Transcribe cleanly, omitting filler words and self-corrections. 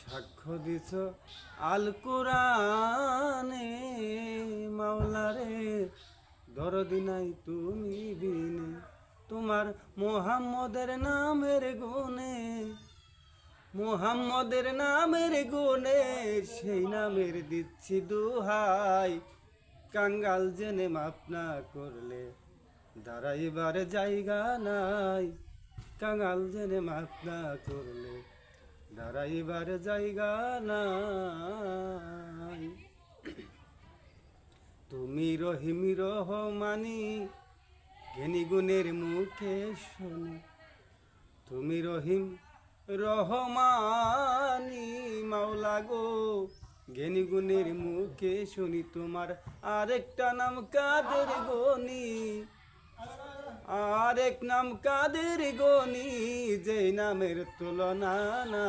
সাক্ষ্য দিছ আল কোরআনে মাওলারে দরদি নাই তুমি বিনে তোমার মোহাম্মদের নামের গুণে মোহাম্মদের নামের গুণে সেই নামের দিচ্ছি দুহাই কাঙ্গাল জেনে মাপ না করলে দাঁড়াইবার জায়গা নাই কাঙ্গাল জেনে মাপ না করলে দাঁড়াইবার জায়গা নাই তুমি রহিম রহমানি জ্ঞানী গুণের মুখে শোনো তুমি রহিম রহমানি মাওলা গো জ্ঞানী গুণের মুখে শুনি তোমার আরেকটা নাম কাদের গনি আরেক নাম কাদের গনি যেই নামের তুলনা না